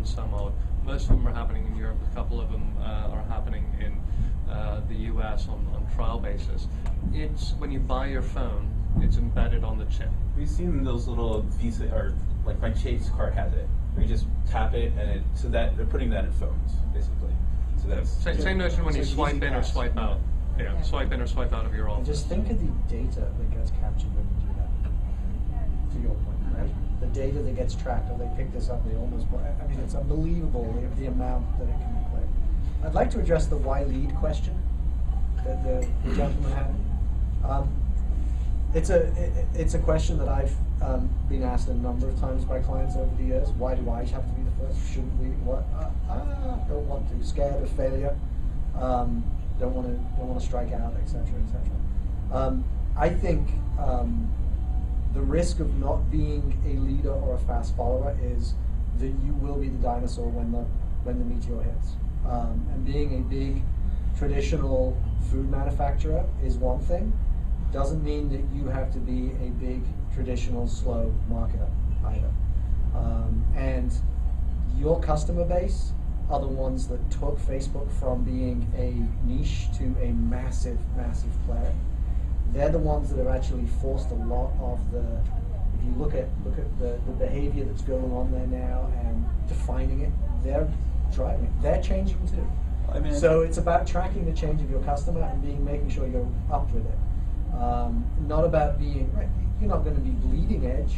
in some mode. Most of them are happening in Europe. A couple of them are happening in the US on trial basis. It's when you buy your phone, it's embedded on the chip. We've seen those little Visa, or like my Chase card has it. You just tap it, and so that they're putting that in phones, basically. So that's same notion when you swipe in or swipe out. Yeah, swipe in or swipe out of your office. Just think of the data that gets captured when you do that. To your point, right? The data that gets tracked. Or they pick this up. They almost. I mean, it's unbelievable the amount that it can play. I'd like to address the why lead question that the gentleman had. It's a question that I've been asked a number of times by clients over the years. Why do I have to be the first? Shouldn't we? What? Don't want to. Scared of failure. Don't want to strike out, etc., etc. I think the risk of not being a leader or a fast follower is that you will be the dinosaur when the meteor hits. And being a big traditional food manufacturer is one thing. Doesn't mean that you have to be a big traditional slow marketer either. And your customer base are the ones that took Facebook from being a niche to a massive, massive player. They're the ones that have actually forced a lot of the, if you look at the behavior that's going on there now and defining it, they're driving it. They're changing too. I mean, so it's about tracking the change of your customer and making sure you're up with it. Not about being, right, you're not going to be bleeding edge,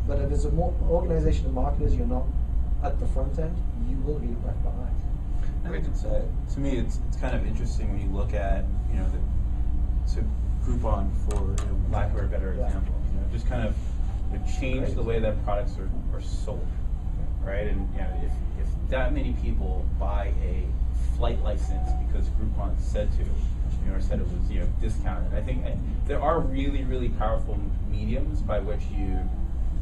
but if there's an organization of marketers, you're not at the front end, you will be left behind. I mean, to me, it's kind of interesting when you look at, the Groupon, for lack of a better example, just kind of change the way that products are sold, right? And if that many people buy a flight license because Groupon said to, or said it was discounted, I think there are really, really powerful mediums by which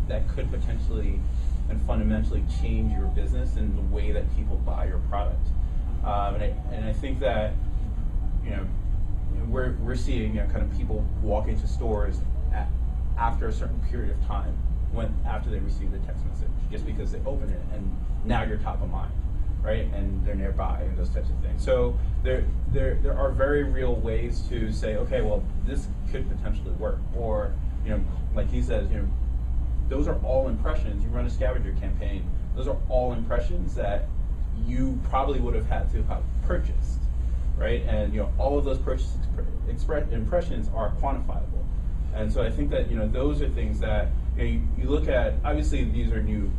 that could potentially and fundamentally change your business and the way that people buy your product. And I think that we're seeing kind of people walk into stores after a certain period of time after they receive the text message, just because they open it and now you're top of mind, right? And they're nearby and those types of things. So there are very real ways to say, okay, well, this could potentially work, or like he says, those are all impressions. You run a scavenger campaign. Those are all impressions that you probably would have had to have purchased, right? And all of those purchase impressions are quantifiable. And so I think that those are things that you look at. Obviously, these are new